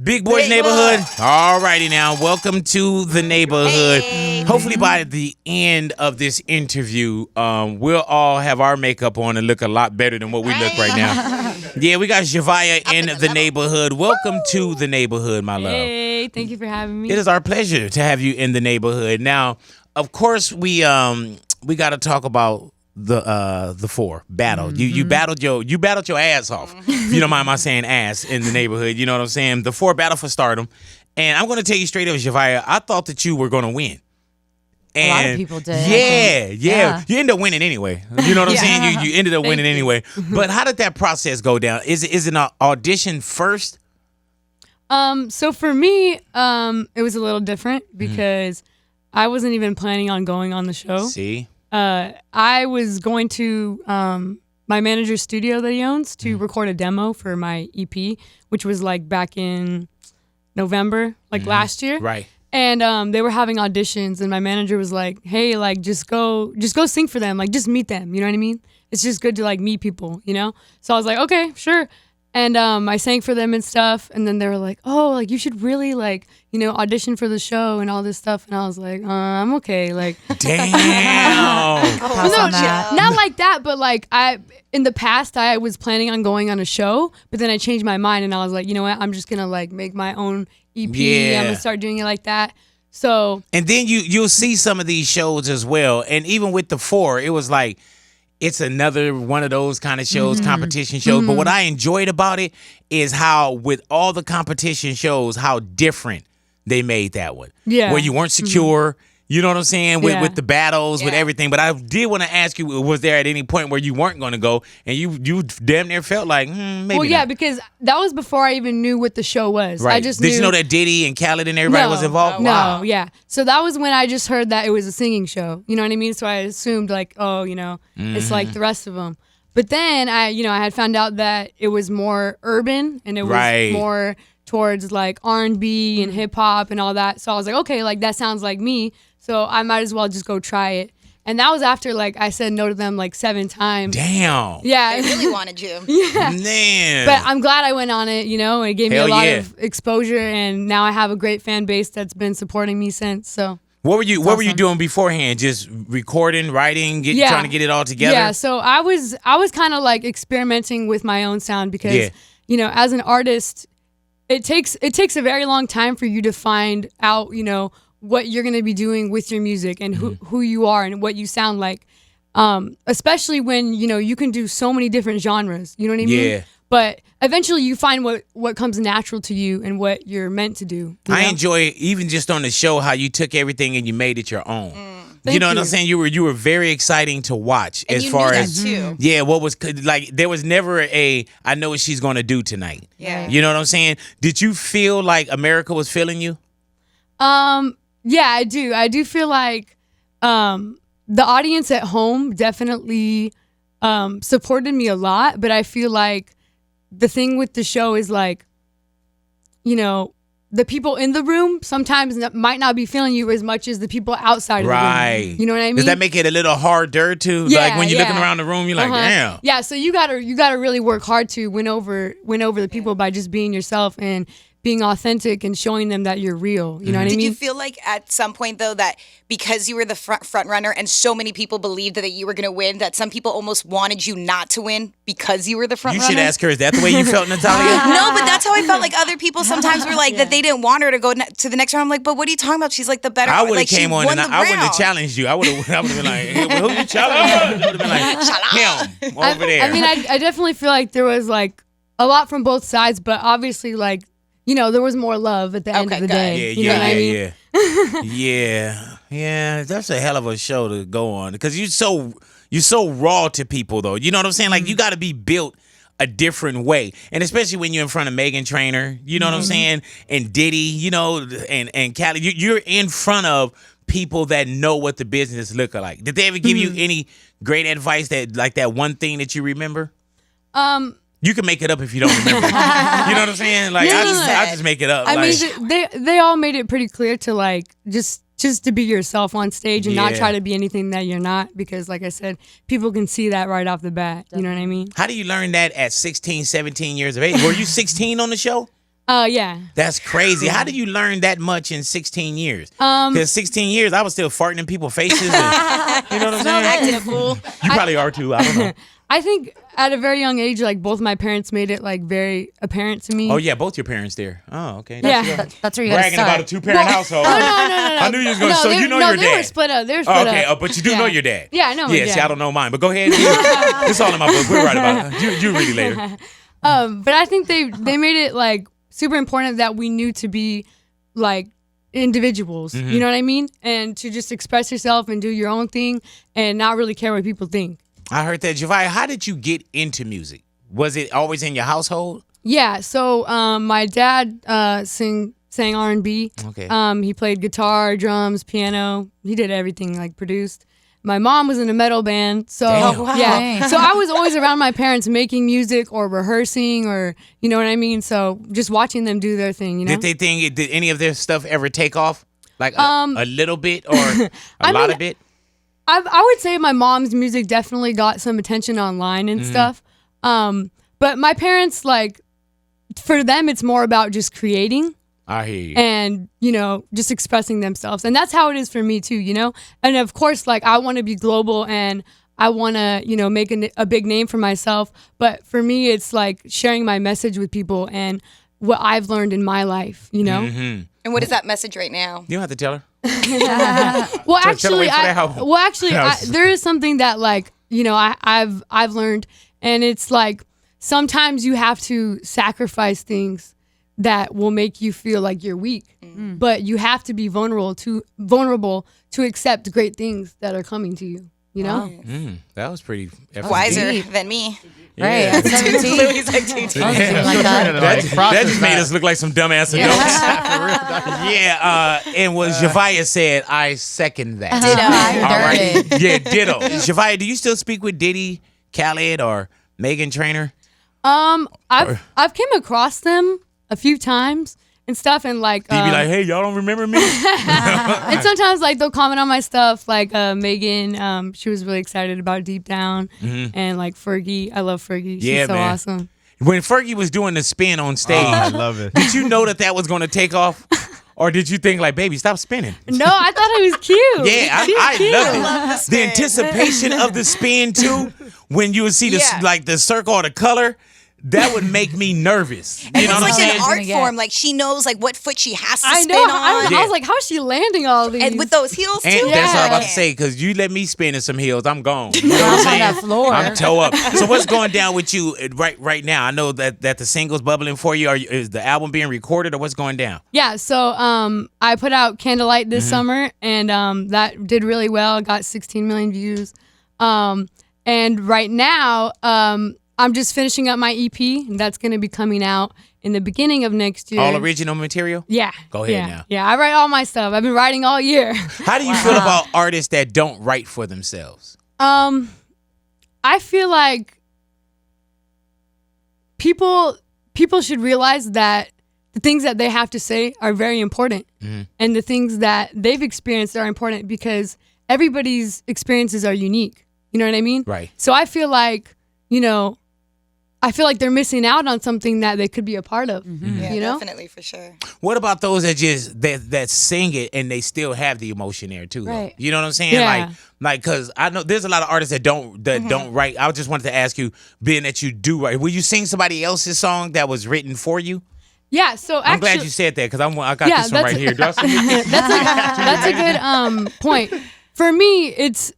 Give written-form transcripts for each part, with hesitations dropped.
Big Boy's Neighborhood. All righty now. Welcome to the neighborhood. Hey. Hopefully by the end of this interview, we'll all have our makeup on and look a lot better than what we look right now. Yeah, we got Zhavia in the neighborhood. Welcome to the neighborhood, my love. Hey, thank you for having me. It is our pleasure to have you in the neighborhood. Now, of course, we got to talk about the four battle. You battled your ass off. If you don't mind my saying ass in the neighborhood, you know what I'm saying? The four battle for stardom. And I'm gonna tell you straight up, Zhavia, I thought that you were gonna win. And a lot of people did. Yeah. You ended up winning anyway. You know what I'm saying? You ended up winning anyway. But how did that process go down? Is it an audition first? So for me, it was a little different because I wasn't even planning on going on the show. See? I was going to my manager's studio that he owns to record a demo for my EP, which was like back in November, like last year. Right. And they were having auditions, and my manager was like, "Hey, like just go sing for them, like just meet them." You know what I mean? It's just good to like meet people, you know. So I was like, "Okay, sure." And I sang for them and stuff, and then they were like, "Oh, like you should really like, you know, audition for the show and all this stuff." And I was like, "I'm okay." Like, damn. Not like that, but like in the past I was planning on going on a show, but then I changed my mind and I was like, you know what? I'm just gonna like make my own EP. Yeah. I'm gonna start doing it like that. So, and then you'll see some of these shows as well, and even with the four, it was like, it's another one of those kind of shows, competition shows. But what I enjoyed about it is how, with all the competition shows, how different they made that one. Yeah. Where you weren't secure, you know what I'm saying, with the battles, with everything. But I did want to ask you, was there at any point where you weren't going to go and you damn near felt like, maybe well, yeah, not. because that was before I even knew what the show was. Right. I just Did knew, you know that Diddy and Khaled and everybody was involved? No, yeah. So that was when I just heard that it was a singing show. You know what I mean? So I assumed like, oh, you know, it's like the rest of them. But then I had found out that it was more urban and it was more towards like R&B and hip hop and all that. So I was like, okay, like that sounds like me. So I might as well just go try it. And that was after like I said no to them like 7 times. Damn. Yeah. They really wanted you. Yeah. Man. But I'm glad I went on it, you know, it gave me a lot of exposure, and now I have a great fan base that's been supporting me since. So What were you doing beforehand? Just recording, writing, trying to get it all together? Yeah, so I was kind of like experimenting with my own sound because you know, as an artist, it takes a very long time for you to find out, you know, what you're going to be doing with your music and who you are and what you sound like. Especially when, you know, you can do so many different genres, you know what I mean? Yeah. But eventually you find what comes natural to you and what you're meant to do. You know? I enjoy it, even just on the show, how you took everything and you made it your own. You know what I'm saying? You were very exciting to watch. And as you far knew as that too. Yeah, what was like, there was never I know what she's gonna do tonight. Yeah. You know what I'm saying? Did you feel like America was feeling you? Yeah, I do. I do feel like the audience at home definitely supported me a lot, but I feel like the thing with the show is like, you know, the people in the room sometimes might not be feeling you as much as the people outside of the room. You know what I mean? Does that make it a little harder too? Yeah, like when you're looking around the room, you're like, damn. Yeah, so you gotta really work hard to win over the people by just being yourself and being authentic and showing them that you're real. You know what I mean? Did you feel like at some point though that because you were the front runner and so many people believed that you were going to win, that some people almost wanted you not to win because you were the front runner? You should ask her, is that the way you felt, Natalia? No, but that's how I felt. Like other people sometimes were like that they didn't want her to go to the next round. I'm like, but what are you talking about? She's like the better. I would have like, came on and I wouldn't have challenged you. I would have been like, hey, well, who you challenge? I would have been like, him over there. I mean, I definitely feel like there was like a lot from both sides, but obviously like, you know, there was more love at the end of the day. You know what I mean? Yeah. That's a hell of a show to go on because you're so raw to people though. You know what I'm saying? Like you got to be built a different way, and especially when you're in front of Meghan Trainor. You know what I'm saying? And Diddy. You know, and Khaled. You're in front of people that know what the business look like. Did they ever give you any great advice that one thing that you remember? You can make it up if you don't remember. You know what I'm saying? Like I just make it up. I mean, they all made it pretty clear to like just to be yourself on stage and not try to be anything that you're not, because like I said, people can see that right off the bat. You know what I mean? How do you learn that at 16, 17 years of age? Were you 16 on the show? Yeah. That's crazy. How did you learn that much in 16 years? Because 16 years, I was still farting in people's faces. And, you know what I'm saying? Acting a fool. You probably are too. I don't know. I think at a very young age, like both my parents made it like very apparent to me. Oh yeah, both your parents there. Oh okay. Yeah. That's where you gotta Bragging start. about a 2-parent household. No. I knew you was gonna. So you know your they dad. were split up. They were Oh, split okay, up. but you do know your dad. Yeah, I know my Yeah, see, dad. I don't know mine, but go ahead. It's all in my book. We're right about it. You read it later. But I think they made it like super important that we knew to be like individuals. You know what I mean? And to just express yourself and do your own thing and not really care what people think. I heard that. Zhavia, how did you get into music? Was it always in your household? Yeah, so my dad sang R&B. Okay. He played guitar, drums, piano. He did everything, like produced. My mom was in a metal band, so Damn. Oh, wow. yeah. Dang. So I was always around my parents making music or rehearsing, or you know what I mean. So just watching them do their thing, you know. Did they think? Did any of their stuff ever take off? Like a little bit or a lot of it? I would say my mom's music definitely got some attention online and stuff. But my parents, like, for them, it's more about just creating I hear you. and, you know, just expressing themselves. And that's how it is for me, too, you know? And, of course, like, I want to be global and I want to, you know, make a big name for myself. But for me, it's, like, sharing my message with people and what I've learned in my life, you know? And what is that message right now? You don't have to tell her. Well, Tell actually, her wait for that. there is something that, like, you know, I've learned, and it's like sometimes you have to sacrifice things that will make you feel like you're weak, but you have to be vulnerable to accept great things that are coming to you. You know, That was pretty Wiser than me. Right, at 17. Louis like 18. Something like that. That just made us look like some dumbass adults. Yeah, and what Zhavia said, I second that. I heard it. Yeah, ditto. Zhavia, do you still speak with Diddy, Khaled, or Megan Trainor? I've came across them a few times and stuff, and like He'd be like, hey, y'all don't remember me? and sometimes like they'll comment on my stuff, like Megan, she was really excited about Deep Down, and like Fergie, I love Fergie, she's Yeah, so man. awesome. When Fergie was doing the spin on stage, I love it. did you know that was going to take off? Or did you think like, baby, stop spinning? No, I thought it was cute. Yeah, She's I cute. love it. love the The spin. anticipation of the spin too, when you would see the Yeah. like the circle or the color, that would make me nervous. You And know it's what I'm like saying? an art gonna get. form. Like she knows like what foot she has to I spin know. on. I was like, how is she landing all these? And with those heels too. And that's what I'm about to Yeah. say, because you let me spin in some heels, I'm gone. You know what I'm On saying? that floor. I'm toe up. So what's going down with you right now? I know that the single's bubbling for you. Is the album being recorded or what's going down? Yeah, so I put out Candlelight this summer, and that did really well. It got 16 million views. And right now, I'm just finishing up my EP, and that's going to be coming out in the beginning of next year. All original material? Yeah. Go ahead yeah. now. Yeah, I write all my stuff. I've been writing all year. How do you feel about artists that don't write for themselves? I feel like people should realize that the things that they have to say are very important, and the things that they've experienced are important because everybody's experiences are unique. You know what I mean? Right. So I feel like, you know, they're missing out on something that they could be a part of. Yeah, You know? definitely for sure. What about those that just that sing it and they still have the emotion there too? Though? Right. You know what I'm saying? Yeah. Like because I know there's a lot of artists that don't write. I just wanted to ask you, being that you do write, will you sing somebody else's song that was written for you? Yeah. So actually, I'm glad you said that because I got Yeah, this one that's- right here. Do I sing it? that's a good point. For me, it's,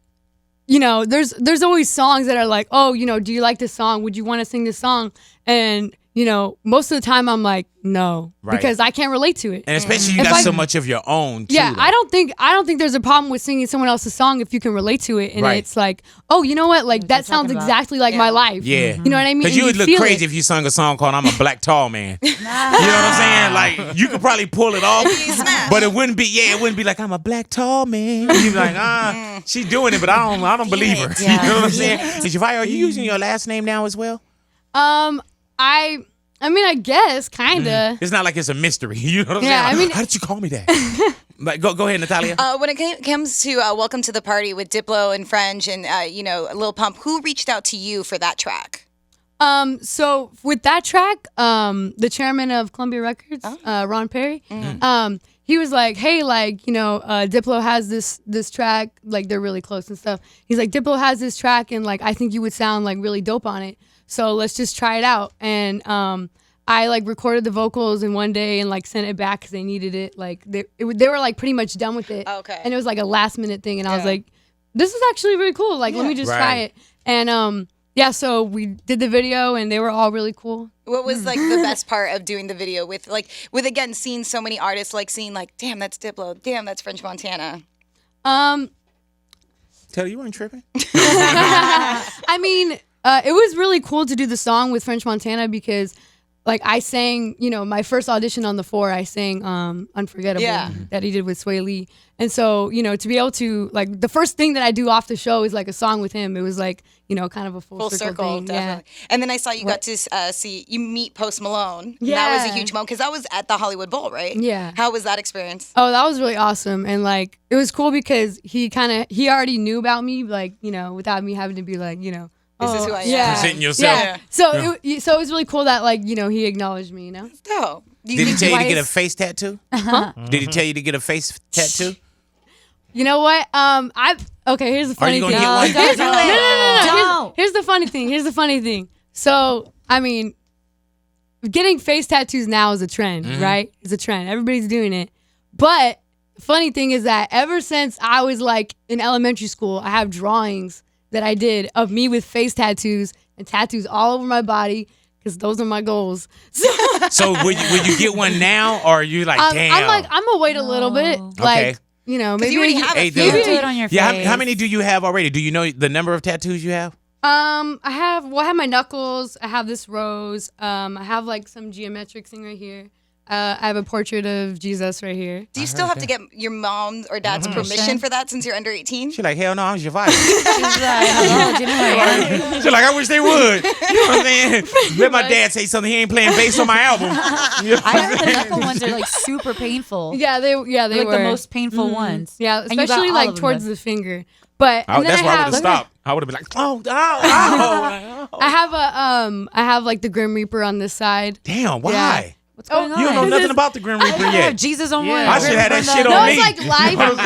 you know, there's always songs that are like, oh, you know, do you like this song? Would you want to sing this song? And, you know, most of the time I'm like, no, Right. because I can't relate to it. And especially you If got I- so much of your own. Too, Yeah, though. I don't think there's a problem with singing someone else's song if you can relate to it, and Right. it's like, oh, you know what, like that you're sounds talking about. exactly like my life. Yeah. You know what I mean? Because And you would look feel crazy it. if you sung a song called I'm a Black Tall Man. You know what I'm saying? Like, you could probably pull it off, You smash. but it wouldn't be like, I'm a black tall man. You'd be like, she's doing it, but I don't believe her. Yeah. You know what I'm saying? So, Zhavia, are you using your last name now as well? I mean, I guess kinda. It's not like it's a mystery. You know what I'm Yeah, saying? I mean- How did you call me that? Like, go ahead, Natalia. When it comes to Welcome to the Party with Diplo and French and, you know, Lil Pump, who reached out to you for that track? So with that track, the chairman of Columbia Records, Ron Perry, he was like, hey, like, you know, Diplo has this track, like they're really close and stuff. He's like, Diplo has this track and like, I think you would sound like really dope on it. So let's just try it out. And I like recorded the vocals in one day and like sent it back because they needed it. Like they were like pretty much done with it. Okay. And it was like a last minute thing. And I was like, this is actually really cool. Like, let me just try it. And yeah, so we did the video and they were all really cool. What was like the best part of doing the video with again seeing so many artists, like seeing like, damn, that's Diplo, damn, that's French Montana. Tell you weren't tripping. I mean, it was really cool to do the song with French Montana because like I sang, you know, my first audition on the 4, I sang Unforgettable that he did with Sway Lee. And so, you know, to be able to, like, the first thing that I do off the show is like a song with him. It was like, you know, kind of a full circle thing. Definitely. Yeah. And then I saw you got to see you meet Post Malone. Yeah. That was a huge moment because that was at the Hollywood Bowl, right? Yeah. How was that experience? Oh, that was really awesome. And like, it was cool because he already knew about me, like, you know, without me having to be like, you know, This is who I am. Yeah. Presenting yourself. Yeah. So it was really cool that like, you know, he acknowledged me, you know? No. Did he tell you to get a face tattoo? Did he tell you to get a face tattoo? You know what? Okay, here's the funny Are you thing. gonna get one? No. Here's the funny thing. So, I mean, getting face tattoos now is a trend, right? It's a trend. Everybody's doing it. But funny thing is that ever since I was like in elementary school, I have drawings that I did of me with face tattoos and tattoos all over my body because those are my goals. So would you get one now, or are you like, damn? I'm gonna wait a little bit. Like, you know, maybe you already have Hey, it. dude. Do it on your face. Yeah, how many do you have already? Do you know the number of tattoos you have? I have my knuckles. I have this rose. I have like some geometric thing right here. I have a portrait of Jesus right here. Do you still have to get your mom or dad's permission for that since you're under 18? She's like, hell no, I'm Zhavia. She's like, hello, do you know who I am? She's like, I wish they would. You know what I'm saying? Let my dad say something. He ain't playing bass on my album. You know what I I'm heard the saying? knuckle ones are like super painful. Yeah, they like were the most painful ones. Yeah, And you got especially all like of them towards then. the finger. But and then That's why I would have have stopped. I would have been like, oh. I have like the Grim Reaper on this side. Damn, why? Yeah. What's going on? You don't know nothing about the Grim Reaper I yet. have Jesus on one. I should have that shit No, on me. it's like life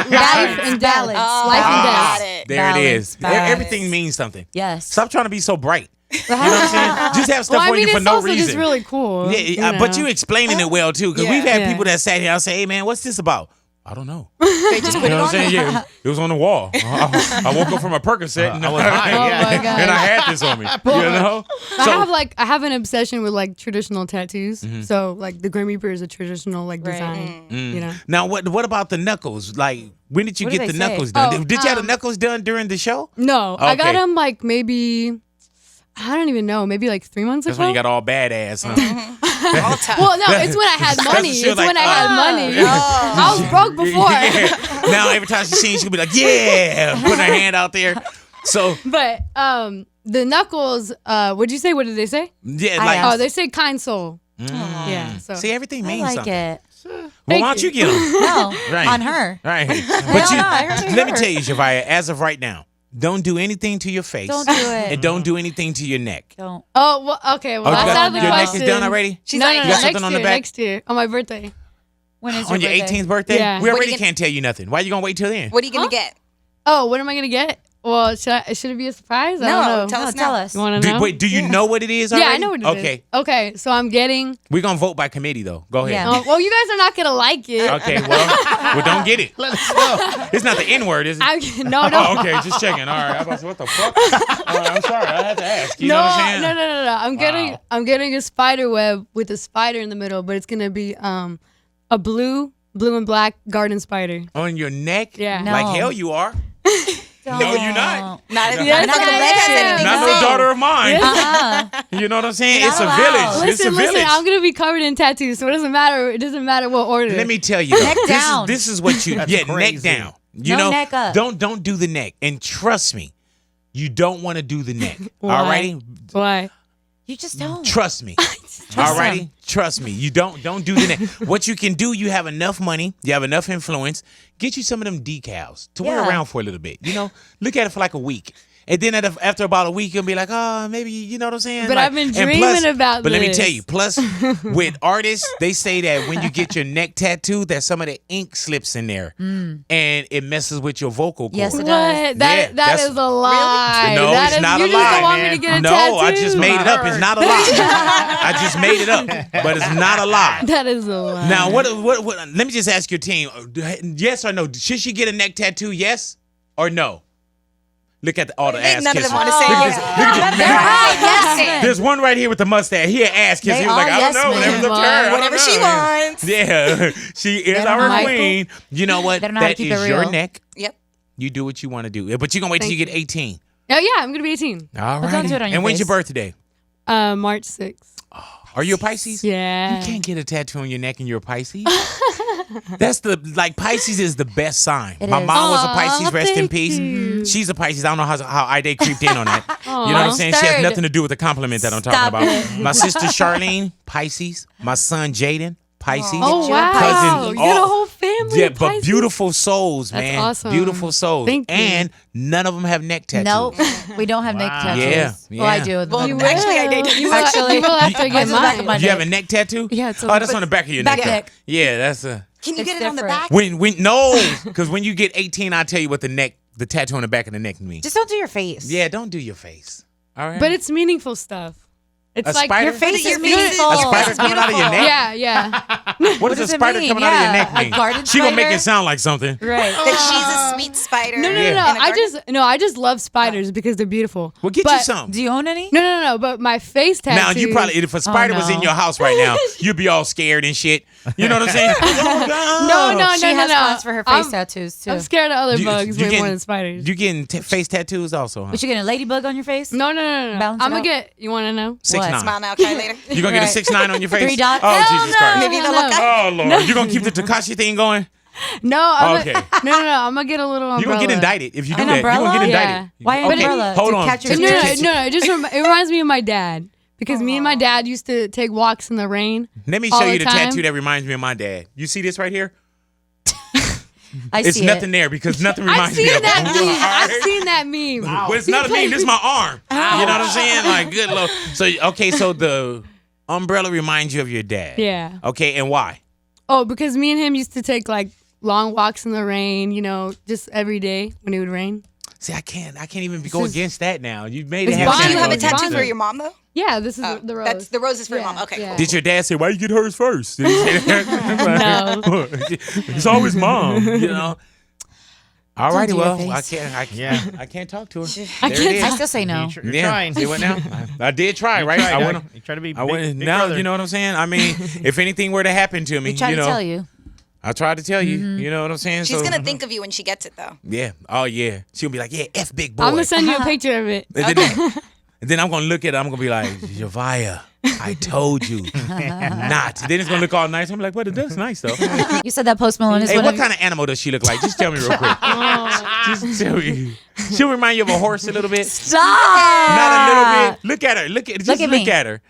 and death. Balance. Life and Got death. it. There it is. Balance. Everything means something. Yes. Stop trying to be so bright. You know what I'm saying? Just have stuff Well, I on mean, you for it's no also reason. just really cool. Yeah, but you explaining it well too, because Yeah. we've had Yeah. people that sat here and say, "Hey man, what's this about?" I don't know. They just put You know it what I'm on. saying? Yeah, it was on the wall. I woke up from a Percocet and I was high. Oh my God. And I had this on me. You know? I have an obsession with like traditional tattoos. So like the Grim Reaper is a traditional like design. You know. Now what about the knuckles? Like when did you What do get the they say? knuckles done? Oh, Did you have the knuckles done during the show? No, I got Okay. them like maybe I don't even know, maybe like 3 months That's ago. when you got all badass, huh? All tough. Well, no, it's when I had money. She was It's like, when I had money. I was broke before. Yeah. Now every time she sings, she'll be like, "Yeah," putting her hand out there. So But the knuckles, what'd you say? What did they say? yeah, I like Oh, they say kind soul. Yeah. So see, everything I means like something. it. Well, why don't you get them? No, Right. on her. Right. But no, I heard let me her. tell you, Zhavia, as of right now, don't do anything to your face. Don't do it. And don't do anything to your neck. Don't. Oh, well, okay. Well, Oh, that's you out got- of the your neck question. is done already? She's No, like, no, You no, got something next on the year, back? next year on my birthday. When is On your birthday? 18th birthday? Yeah. We What already you can't tell you nothing. Why you gonna wait till then? what are you gonna get? Oh, what am I gonna get? Well, should it be a surprise? I don't know. tell No, us tell now. us. You want to know? Wait, do you know what it is Yeah, already? I know what it is. Okay. Okay, so I'm getting. We're gonna vote by committee though. Go ahead. Yeah. Well, you guys are not gonna like it. Okay, well, don't get it. Let us know. It's not the N-word, is it? No. Oh, okay, just checking. All right. I was about to say, what the fuck? I'm sorry. I had to ask. You know what I'm saying? No. I'm getting a spider web with a spider in the middle, but it's gonna be a blue and black garden spider. On your neck? Yeah. No. Like hell you are. No, you're not. Not if Yes, not the I leg has am. anything Not to no say. daughter of mine. Uh-uh. You know what I'm saying? You're It's a not village. allowed. It's a village. Listen, I'm gonna be covered in tattoos, so it doesn't matter. It doesn't matter what order. Let me tell you. Neck down. This is what you neck crazy. down. You No know, neck up. Don't do the neck. And trust me, you don't want to do the neck. Why? All righty? Why? You just don't. Trust me. All righty? Trust me. You don't do the neck. What you can do, you have enough money, you have enough influence, get you some of them decals to wear Yeah. around for a little bit. You know, look at it for like a week. And then after about a week, you'll be like, oh, maybe, you know what I'm saying? But like, I've been and dreaming about But let me this. tell you, plus with artists, they say that when you get your neck tattooed, that some of the ink slips in there and it messes with your vocal cords. Yes, it What? does. That that's- is a lie. No, That it's is, not you a just lie, don't want me man. to get a No, tattoo. I just made it up. It's not a lie. I just made it up, but it's not a lie. That is a lie. Now, what? Let me just ask your team: yes or no? Should she get a neck tattoo? Yes or no? Look at all the ass None of kisses. them want to say Look at yes. this- look at this- They're all yes. There's one right here with the mustache. He had ass kiss. They He was like, are I don't yes know. men. Whatever's up to her. I don't Whatever she know. wants. Yeah, she is don't our know how to- queen. You know what? They don't know how to That keep is it your real. neck. Yep. You do what you want to do. But you're going to wait till you get 18. Oh, yeah, I'm going to be 18. All But don't do it on your And when's your face. birthday? March 6th. Are you a Pisces? Yeah. You can't get a tattoo on your neck and you're a Pisces. That's Pisces is the best sign. It My is. mom was a Aw, Pisces, rest in thank peace. you. She's a Pisces. I don't know how Ida creeped in on that. You know what I'm saying? She has Stirred. nothing to do with the compliment that I'm talking Stop about. it. My sister Charlene, Pisces. My son Jaden, Pisces. Oh, You're a wow. Pisces. You got a Oh, whole family Yeah, of but Pisces? beautiful souls, That's man. awesome. Beautiful souls. Thank you. And none of them have neck tattoos. Nope, we don't have neck Wow. tattoos. Yeah, Well, I yeah. do. Well, You actually, I did. You will, Actually, you will after I mine's get on the back of mine. my Do you have a neck tattoo? Yeah, it's Oh, that's on the back of your Back neck. neck. Yeah, that's a. Can you It's get it on the different. back? When no, because when you get 18, I'll tell you what the tattoo on the back of the neck means. Just don't do your face. Yeah, don't do your face. All right. But it's meaningful stuff. It's A like spider? Your face Your is face meaningful. a spider coming out of your neck. Yeah, yeah. What does does a it spider mean? coming out of your Yeah, neck a mean? garden She gonna make spider? it sound like something. Right. That she's a sweet spider. No, no, no, Yeah. no. in a garden? I just love spiders because they're beautiful. Well, get but, you some. Do you own any? No. But my face tattoo. Now you probably, if a spider was in no. your house right now, you'd be all scared and shit. You know what I'm saying? No, She has no. plans for her face tattoos too. I'm scared of other You- bugs you way getting- more than spiders. You getting face tattoos also, huh? But you getting a ladybug on your face? No. Balance it I'm gonna out. get. You want to know? 6'9". Smile now, cry later. You gonna get a Right. 6'9" on your face? 3 dots? Oh Hell Jesus no. Christ! Maybe they'll No. look up. Oh Lord! You gonna keep the Tekashi thing going? No. I'm Okay. No. I'm gonna get a little umbrella. You gonna get indicted if you do An that. You umbrella? gonna get Yeah. indicted. Why an Okay, umbrella? hold To on. catch your No. tears? It just it reminds me of my dad because me and my dad used to take walks in the rain. Let me all show the you the time. tattoo that reminds me of my dad. You see this right here? I It's see nothing it. there because nothing I've reminds me seen of that him. meme. I've Alright? seen that meme. Well, it's not a meme. This is my arm. You know what I'm saying? Like, good Lord. So, okay, so the umbrella reminds you of your dad. Yeah. Okay, and why? Oh, because me and him used to take like long walks in the rain. You know, just every day when it would rain. See, I can't even go is- against that now. You made it It's have fine. Do you have a It's tattoo fine. for your mom though? Yeah, this is Oh, the rose. That's the rose is for your Yeah, mom. Okay, yeah. cool. Did your dad say, why you get hers first? Did he say that? No. It's always mom, you know. All righty, do your well, I face. can't talk to her. I There can't it is. I still say no. You're Yeah, trying. see what now? I did try, right? Tried, I Doug. went. You try to be I went. big Now brother. you know what I'm saying. I mean, if anything were to happen to me, We try you to know, tell you. I tried to tell you. You know what I'm saying? She's So- gonna think of you when she gets it though. Yeah. Oh yeah. She'll be like, yeah, F big boy. I'm gonna send you a picture of it. And then I'm gonna look at it. I'm gonna be like, Zhavia, I told you not. Then it's gonna look all nice. I'm like, well, it looks nice though. You said that Post Malone is Hey, one what of kind of animal does she look like? Just tell me real quick. Just tell me. She'll remind you of a horse a little bit. Stop! Not a little bit. Look at her. Look at Look at me. her.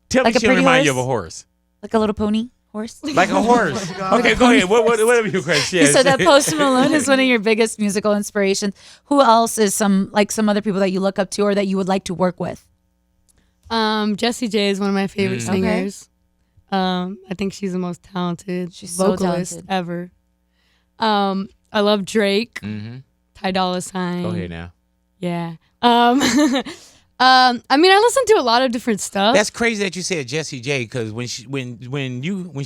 Tell Like me a she'll pretty remind you of horse? a horse. Like a little pony horse. Like a horse. Okay, go ahead. Whatever your question. You said that Post Malone is one of your biggest musical inspirations. Who else is some other people that you look up to or that you would like to work with? Jessie J is one of my favorite Mm. singers. I think she's the most talented She's so vocalist talented. ever. I love Drake, Mm-hmm. Ty Dolla $ign. Go ahead now. Yeah. I mean, I listen to a lot of different stuff. That's crazy that you said Jessie J because when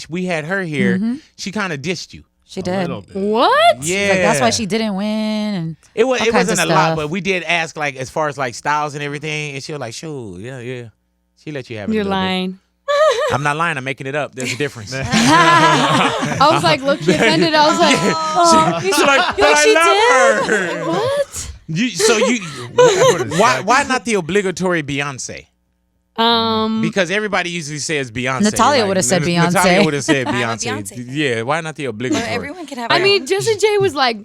we had her here, she kind of dissed you. She A did. little bit. What? Yeah, Like, that's why she didn't win. And It all kinds wasn't of a lot, stuff. but we did ask like as far as like styles and everything, and she was like, "Sure, yeah." She let you have it. a You're little bit. lying. I'm not lying. I'm making it up. There's a difference. I was like, look, offended. I was like, oh, She's like, but she I love her. what? Why not the obligatory Beyonce? Because everybody usually says Beyonce. Natalia would've said Beyonce. Natalia would have said I'm a Beyonce. Beyonce fan. Yeah, why not the obligatory? Everyone can have. I their mean, own. Jessie J was like,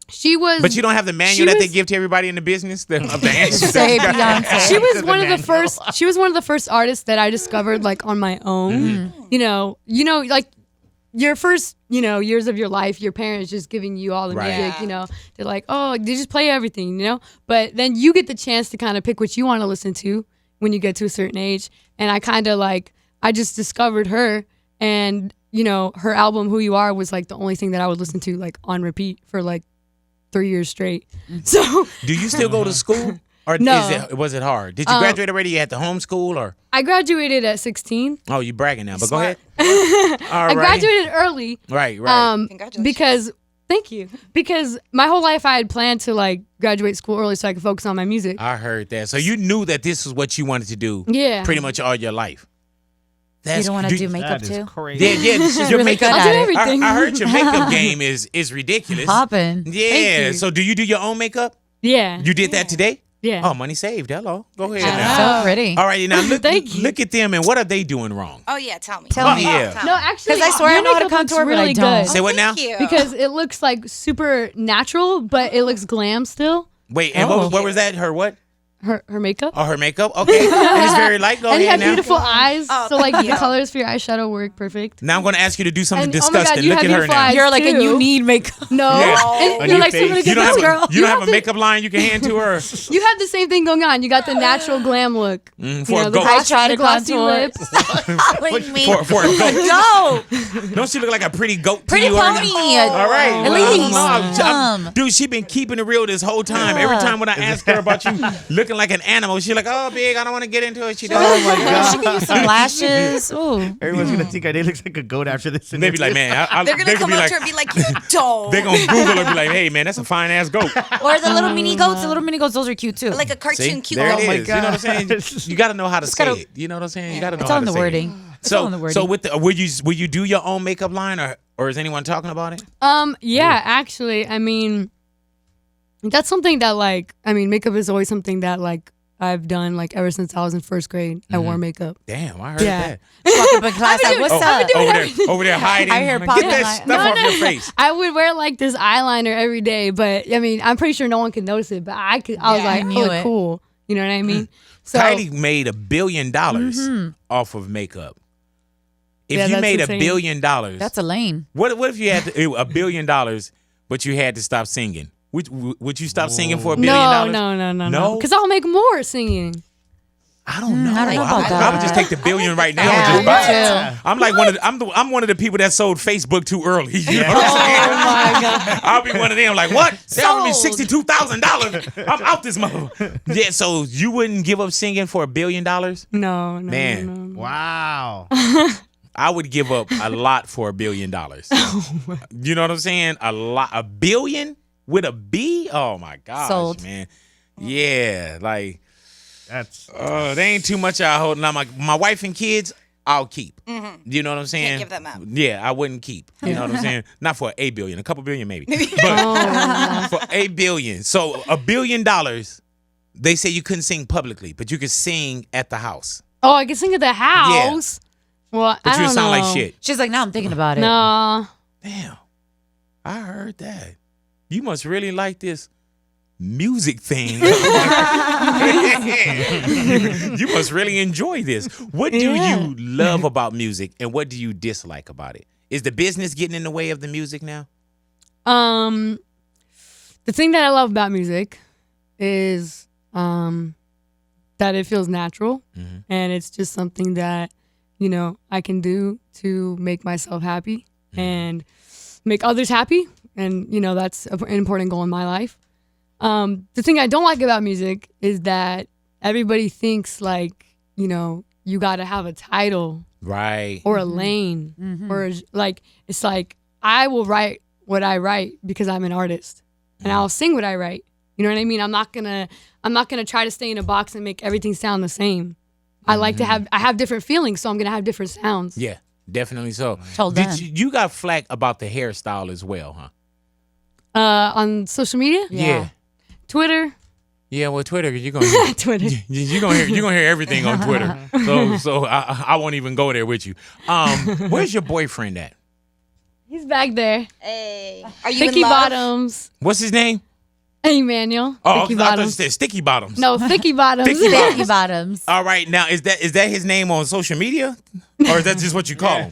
she was. But you don't have the She manual that they was- give to everybody in the business of the answers. say Beyonce. She was one of the first. She was one of the first artists that I discovered like on my own. Mm-hmm. You know, like your first, years of your life, your parents just giving you all the Right. music, they're like, oh, they just play everything, But then you get the chance to kind of pick what you want to listen to when you get to a certain age. And I kind of I just discovered her, and, her album, Who You Are, was like the only thing that I would listen to like on repeat for like 3 years straight. So Do you still go to school? Or No. was it hard? Did you graduate already? You had to homeschool or? I graduated at 16. Oh, you bragging now, but Smart. go ahead. All right. I graduated early. Right. Congratulations. Because thank you. Because my whole life I had planned to like graduate school early so I could focus on my music. I heard that. So you knew that this was what you wanted to do. Yeah. Pretty much all your life. You don't want to do makeup That is too? crazy. Yeah. Your really makeup. good I'll at do it. everything. I heard your makeup game is ridiculous. Poppin'. Yeah. Thank you. So do you do your own makeup? Yeah. You did that today? Yeah. Oh, money saved. Hello. Go ahead I now. So pretty. All right, now Thank you. look at them and what are they doing wrong? Oh yeah, tell me. Tell me. Yeah. Tell No, me. actually, 'Cause I swear your I know how to makeup looks contour, but I really don't. good. Say what now? Thank you. Because it looks like super natural, but it looks glam still. Wait, and what was that? Her what? Her makeup. Oh, her makeup? Okay. And it's very light. Go And you ahead have now. beautiful eyes, Oh, so like thank the you. colors for your eyeshadow work perfect. Now I'm going to ask you to do something And, oh my God, disgusting. you Look have at her beautiful now. eyes. You're like, and you too. need makeup. No, Yeah. and On you're your like, so I'm face. gonna You get don't this have girl. a, you don't have a the- makeup line you can hand to her? You have the same thing going on. You got the natural glam look. For a the goat. glossy- I try to the glossy contour. lips. Like me. For a goat. No. Don't she look like a pretty goat Pretty to you? or pony. not? All right. At least. I'm- dude, she been keeping it real this whole time. Every time when I ask her about you looking like an animal, she like, oh, big, I don't want to get into it. She does. Oh my God. She can use some lashes. Ooh. Everyone's gonna think Ade looks like a goat after this. They be like, man, They're gonna come be up like, to her and be like, "You don't." they gonna Google her and be like, hey, man, that's a fine ass goat. Or the little mini goats. The little mini goats, those are cute too. Like a cartoon See? cute. There goat. it my is. You know what I'm God. saying? You got to know how to say gotta- it. You know what I'm saying? You got to know It's how on to the say wording. it. It's all in the So wording. with the, will you do your own makeup line or is anyone talking about it? Yeah, actually, I mean, that's something that makeup is always something that I've done ever since I was in first grade. I wore makeup. Damn, I heard Yeah. that. Walk up in class, like, what's up? Over there hiding. I hear Get popping that like- stuff off your face. I would wear this eyeliner every day, but I mean, I'm pretty sure no one could notice it. But I was Yeah, I like, knew oh, it. cool. You know what I mean? So Kylie made $1 billion off of makeup. If Yeah, you that's made insane. $1 billion, That's a lane. what if you had $1 billion, but you had to stop singing? Would you stop singing for $1 billion? No. No? Because I'll make more singing. I don't know. I don't know about I that. would just take the billion right now Yeah, and just buy me it. too. I'm like I'm one of the people that sold Facebook too early. You know what I'm saying? Oh my God. I'll be one of them. Like what? They offered me Sold. $62,000. I'm out this mother. Yeah. So you wouldn't give up singing for $1 billion? No. Man. No. Wow. I would give up a lot for $1 billion. You know what I'm saying? A lot. $1 billion with a B? Oh my gosh, Sold. man. Yeah, like. That's They ain't too much I hold. Now my wife and kids, I'll keep. You know what I'm saying? give them up. Yeah, I wouldn't keep. You know what I'm saying? Not for $1 billion, a couple billion maybe, but for $1 billion. So $1 billion, they say you couldn't sing publicly, but you could sing at the house. Oh, I can sing at the house. Well, But I you don't sound know. like shit. She's like, now I'm thinking about it. No. Damn, I heard that. You must really like this music thing. You must really enjoy this. What do Yeah. you love about music and what do you dislike about it? Is the business getting in the way of the music now? The thing that I love about music is that it feels natural and it's just something that, I can do to make myself happy and make others happy. And, that's an important goal in my life. The thing I don't like about music is that everybody thinks you got to have a title Right. or a lane or it's like I will write what I write because I'm an artist and I'll sing what I write. You know what I mean? I'm not gonna try to stay in a box and make everything sound the same. I have different feelings, so I'm gonna have different sounds. Yeah, definitely so. Told them. You got flack about the hairstyle as well, huh? On social media, Yeah. Twitter, Well, Twitter, you're gonna hear, Twitter. you're gonna hear everything on Twitter. So I won't even go there with you. Where's your boyfriend at? He's back there. Hey, are you Dickie in love? Bottoms. What's his name? Emmanuel. Oh, Dickie I thought you Bottoms. said Sticky Bottoms. No, Thicky Bottoms. Dickie Dickie Bottoms. All right, now is that his name on social media, or is that just what you call him?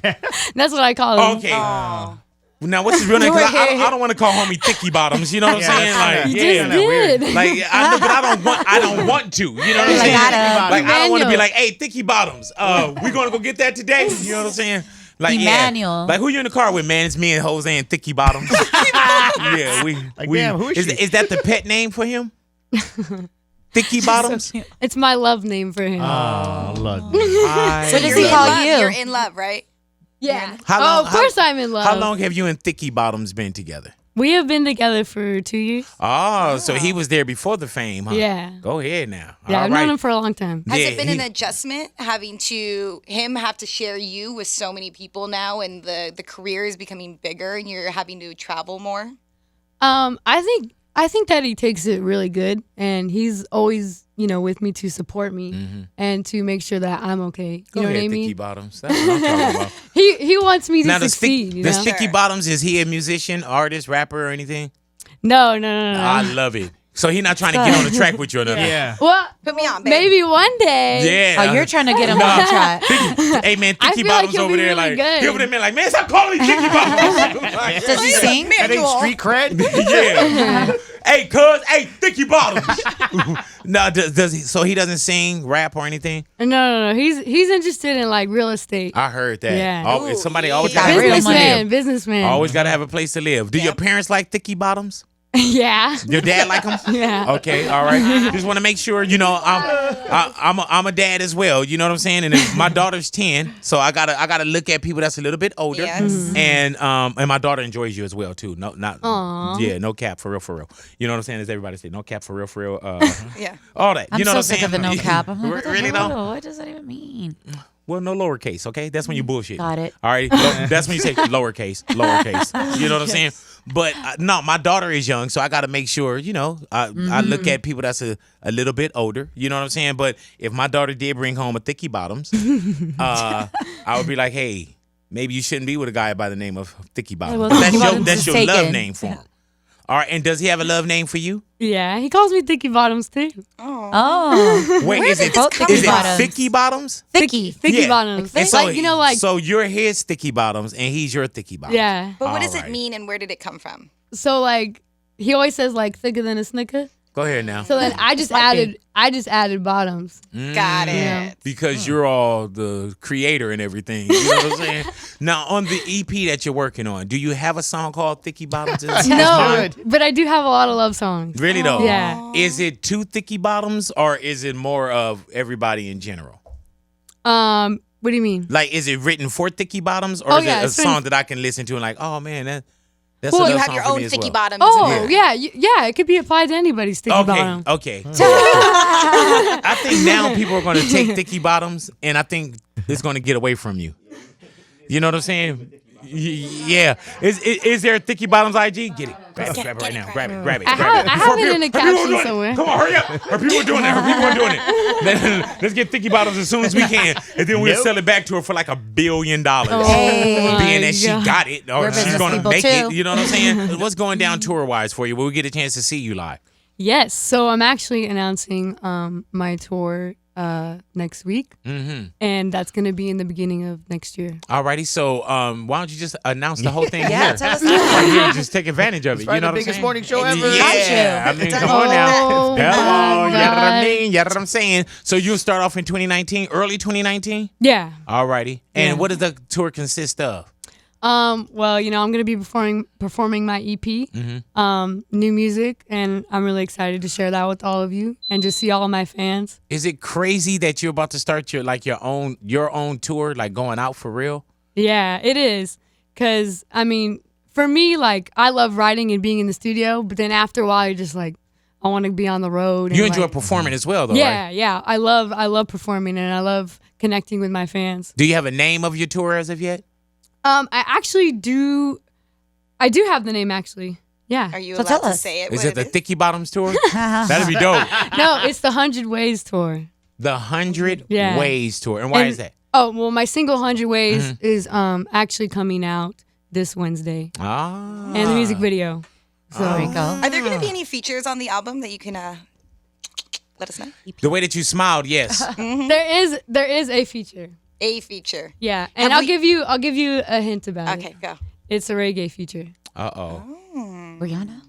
That's what I call him. Okay. Now, what's his real name? 'Cause I don't want to call homie Thicky Bottoms. You know what I'm saying? Like, You yeah, just did. like, but I don't want to. You know what I'm Like, saying? I Like, I don't want to be Emmanuel. like, hey, Thicky Bottoms, we gonna go get that today. You know what I'm saying? Like, Emmanuel. yeah. Like, who you in the car with, man? It's me and Jose and Thicky Bottoms. Yeah, Like, damn, who is she? Is that the pet name for him? Thicky Bottoms. It's my love name for him. Oh, Lord. What does You're he in call love. you? You're in love, right? yeah. How long- of course I'm in love. How long have you and Thicky Bottoms been together? We have been together for 2 years. Oh, so he was there before the fame, huh? Yeah. Go ahead now. Yeah, All I've right. known him for a long time. Has Yeah, it been he- an adjustment having to him have to share you with so many people now, and the career is becoming bigger, and you're having to travel more? I think that he takes it really good, and he's always, with me to support me and to make sure that I'm okay. You Go know ahead, what I Thicky mean? Bottoms. That's what I'm talking about. He wants me to Now, succeed. the You know? Sticky Bottoms, is he a musician, artist, rapper, or anything? No. I love it. So he not trying to get on the track with you or nothing. Yeah. Well, Put me on, babe. maybe one day. Yeah. Oh, you're trying to get him on track. Hey man, I Thicky feel like Bottoms he'll over be there really like good. he over there man like, man, stop calling me Thicky Bottoms. Does he sing? That ain't street cred. Yeah. Hey, cuz, hey, Thicky Bottoms. No, does he? So he doesn't sing, rap, or anything? No. He's interested in like real estate. I heard that. Yeah. Oh, somebody always yeah. got to have a place to Businessman. live. Businessman. Always got to have a place to live. Do your parents like Thicky Bottoms? Yeah. Your dad like them? Yeah. Okay, all right. Just want to make sure, I'm a dad as well. You know what I'm saying? And if my daughter's 10, so I gotta look at people that's a little bit older. Yes. And my daughter enjoys you as well too. No, not yeah, no cap for real. You know what I'm saying? As everybody say, no cap for real. Yeah. All that. I'm You know so what I'm sick saying? of the no cap. I'm like, what the Really hell? though? What does that even mean? Well, no lowercase, okay? That's when you bullshit. Got it. All right? That's when you say lowercase. You know what I'm saying? But no, my daughter is young, so I got to make sure, I look at people that's a little bit older. You know what I'm saying? But if my daughter did bring home a Thicky Bottoms, I would be like, hey, maybe you shouldn't be with a guy by the name of Thicky Bottoms. well, But Thicky Bottoms that's is your love taken. name for him. All right, and does he have a love name for you? Yeah. He calls me Dickie Bottoms too. Oh, Wait, is it both Thicky Bottoms? Thicky Bottoms? Thicky. Thicky Yeah. Bottoms. And so, like so you're his Thicky Bottoms and he's your Thicky Bottoms. yeah. But what does All right. it mean, and where did it come from? So like he always says like thicker than a snicker. Go ahead now. So then I just added bottoms. Got it. Yeah. Because you're all the creator and everything. You know what I'm saying? Now, on the EP that you're working on, do you have a song called Thicky Bottoms? No, but I do have a lot of love songs. Really though? Yeah. Is it two Thicky Bottoms or is it more of everybody in general? What do you mean? Like, is it written for Thicky Bottoms or Oh, is yeah, it a it's written- song that I can listen to and like, oh man, that's Well, a You love have song your for me own as Thicky well. Bottoms. Oh yeah, it could be applied to anybody's sticky bottom. Okay. I think now people are going to take Thicky Bottoms, and I think it's going to get away from you. You know what I'm saying? Yeah. Is there a Thicky Bottoms IG? Get it. Grab it right now. Grab it. I have it in a caption somewhere. Come on, hurry up. Her people are doing it. Let's get Thicky Bottoms as soon as we can, and then we'll sell it back to her for like $1 billion. Oh, Being my that she God. got it, or We're she's business going to people, make too. it. You know what I'm saying? What's going down tour-wise for you? Will we get a chance to see you live? Yes, so I'm actually announcing my tour next week, and that's gonna be in the beginning of next year. Alrighty, so why don't you just announce the whole thing Yeah, here? tell us Right here, just take advantage of it. probably You know the what I'm biggest saying? morning show ever. Yeah, I mean, come on now. Come on, you know what I mean? You know what I'm saying? So you'll start off in 2019, early 2019? Yeah. Alrighty. And Yeah. what does the tour consist of? Well, I'm gonna be performing my EP, new music, and I'm really excited to share that with all of you and just see all of my fans. Is it crazy that you're about to start your own tour, like going out for real? Yeah, it is. Cause I mean, for me, like I love writing and being in the studio, but then after a while, you're just like, I want to be on the road. You and, enjoy like, performing as well, though, Yeah, right? yeah. I love performing and I love connecting with my fans. Do you have a name of your tour as of yet? I actually do. I do have the name actually. Yeah. Are you So allowed tell to us. say it? Is what it the is? Thicky Bottoms tour? That'd be dope. No, it's the 100 Ways tour. The 100 Yeah. Ways tour. And why And- is that? Oh well, my single 100 Ways is actually coming out this Wednesday, Ah. and the music video. So there you go. Are there going to be any features on the album that you can let us know? The way that you smiled, yes. There is a feature. A feature. Yeah, and I'll give you a hint about it. Okay, go. It's a reggae feature. Rihanna.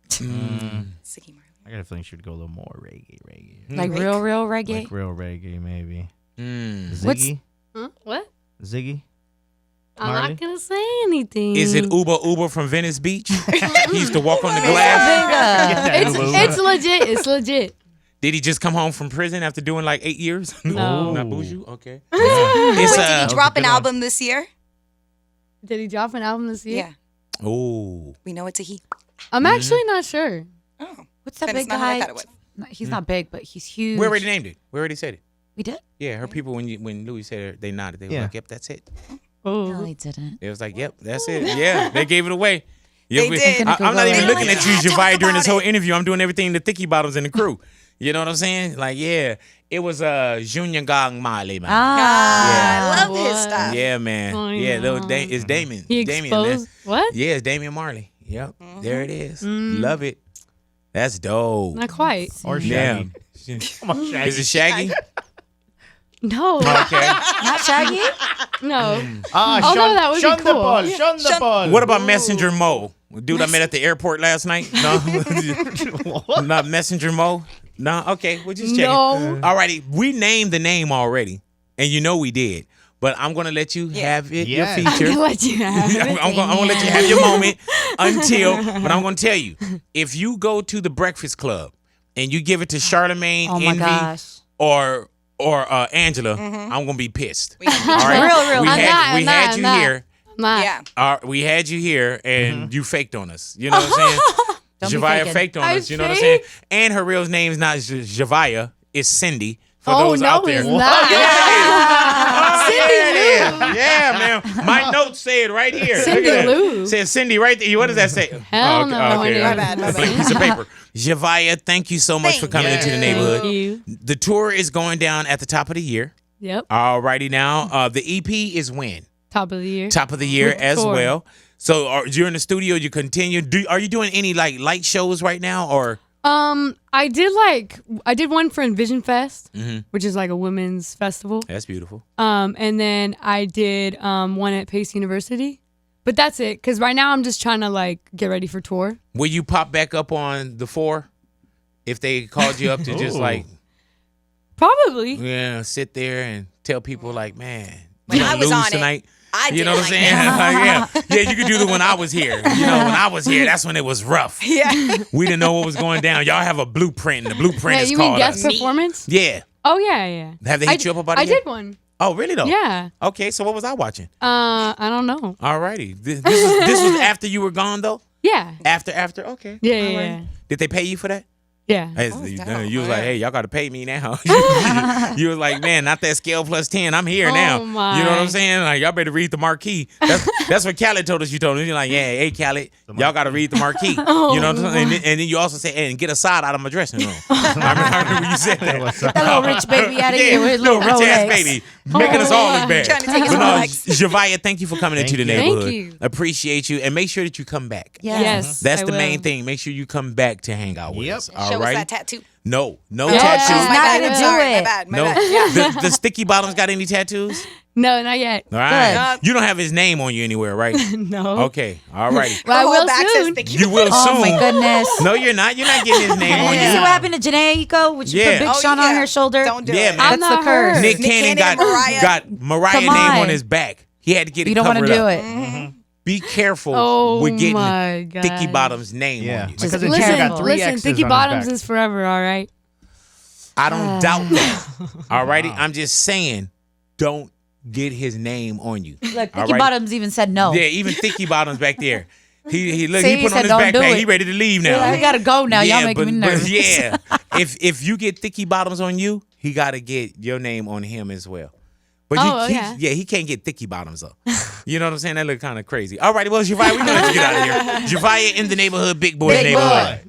Ziggy Marley. I got a feeling she would go a little more reggae. Like real reggae. Like real reggae, maybe. What's- Ziggy? Huh? What? Ziggy? I'm Marley? not gonna say anything. Is it Uber from Venice Beach? He used to walk on the glass. It's legit. It's legit. Did he just come home from prison after doing like 8 years? No. Not Buju? Okay. Wait, did he drop an album this year? Did he drop an album this year? Yeah. Oh. We know it's a he. I'm actually not sure. Oh. What's that Then big it's not who I guy? thought it was. No, he's not big, but he's huge. We already named it. We already said it. We did? Yeah, her people, when Louis said it, they nodded. They were like, yep, that's it. Oh. No, he didn't. It was like, yep, that's it. Yeah, they gave it away. Yeah, They did. I'm not even They were looking like, at you, "Yeah, talk Zhavia, during this about whole it." interview. I'm doing everything the Dickie Bottoms and the crew. You know what I'm saying? Like, yeah, it was Junior Gang Mali, man. I love his What? stuff. Yeah, man. Oh, yeah, yeah. it's Damien. He Damien, man. exposed what? Yeah, it's Damian Marley. Yep, there it is. Love it. That's dope. Not quite. Or Yeah. Shaggy. Come on, Shaggy. Is it Shaggy? No. Okay. Not Shaggy? No. Although that would be Sean cool. Paul. Sean the Paul. What about Messenger Mo? Dude I met at the airport last night? No. Not Messenger Mo? No? Okay, we'll just check No. Alrighty, we named the name already, and you know we did. But I'm going to let you have it, Yes. your feature. I'm gonna let you have it. I'm going to let you have your moment but I'm going to tell you, if you go to the Breakfast Club and you give it to Charlemagne, Oh my Envy, gosh. or Angela, I'm going to be pissed. We can All right? Real. We I'm had not. you I'm here. Not. Yeah. We had you here, and you faked on us. You know what I'm saying? Don't be Zhavia faking. faked on I us. You know what I'm saying? faked? And her real name is not Zhavia. It's Cindy. For Oh those no, out there. it's not. Yeah, man. My notes say it right here. Cindy Look at that. Lou. Says Cindy right there. What does that say? Hell no. Okay. My bad. A blank piece of paper. Zhavia, thank you so much for coming into the Thank neighborhood. you. The tour is going down at the top of the year. Yep. Alrighty now. The EP is when? Top of the year. Top of the year With the as tour. well. So you're in the studio, you continue. Are you doing any like light shows right now or? I did one for Envision Fest, which is like a women's festival. That's beautiful. And then I did one at Pace University. But that's it, because right now I'm just trying to like get ready for tour. Will you pop back up on the 4 if they called you up to just like Probably. sit there and tell people like, man, When you I gonna was lose on it, tonight. I You did know what I'm like saying? that. Like, yeah, you could do the when I was here. You know, when I was here, that's when it was rough. Yeah. We didn't know what was going down. Y'all have a blueprint, and the blueprint Yeah, is you mean called guest us. performance? Yeah. Oh yeah. Have they hit you up about it I yet? did one. Oh, really though? Yeah. Okay, so what was I watching? I don't know. Alrighty. This was after you were gone though? Yeah. After. Okay. Yeah, Alrighty. yeah. Did they pay you for that? Yeah. Hey, you was like, hey, y'all got to pay me now. You was like, man, not that scale plus 10. I'm here now. Oh, my. You know what I'm saying? Like, y'all better read the marquee. That's what Khaled told us. You told us. You're like, yeah, hey, Khaled, y'all got to read the marquee. Oh, you know what I'm saying? And then you also say, and get a side out of my dressing room. I remember when you said that. That little rich baby out of here with his little rich ass Rolex. baby. Making us all look bad. Trying to take his But no, Rolex. Zhavia, thank you for coming into the you. Thank neighborhood. you. Appreciate you. And make sure that you come back. Yes. That's I the main will. thing. Make sure you come back to hang out with Yep. us. All Show us right? that tattoo. No Yeah. tattoos. She's My not bad. gonna I'm do sorry. it. My bad. No. Yeah. The Sticky Bottoms got any tattoos? No, not yet. All right. Good. You don't have his name on you anywhere, right? No. Okay. All righty. But I Her whole will back says soon. Dickie. You will Oh soon. my goodness. No, you're not. You're not getting his name on Did you see you. what happened to Janae Eiko when she Yeah. put Big Oh, Sean on yeah. her shoulder? Don't do Yeah, it. man. I'm That's the not curse. her. Nick Nick Cannon Cannon got and Mariah Come name on on. his back. He had to get it You don't want covered to do up. it. Be careful Oh with getting my God. Dickie Bottom's name Yeah. on you. My Just cousin listen- Cher got 3 Listen, X's Dickie on his Bottoms back. is forever, all right? I don't doubt that. All righty. I'm just saying, don't get his name on you. Look, All Dickie right? Bottoms even said no. Yeah, even Dickie Bottoms back there. He look. See, He he put on said, his "Don't do backpack. it." He ready to leave now. I gotta go now. Y'all making me nervous. yeah, if you get Dickie Bottoms on you, he got to get your name on him as well. But Oh, he can't get Dickie Bottoms up. You know what I'm saying? That look kind of crazy. All righty, well, Zhavia, we gonna let you get out of here. Zhavia in the neighborhood, big boy in the Big neighborhood. boy.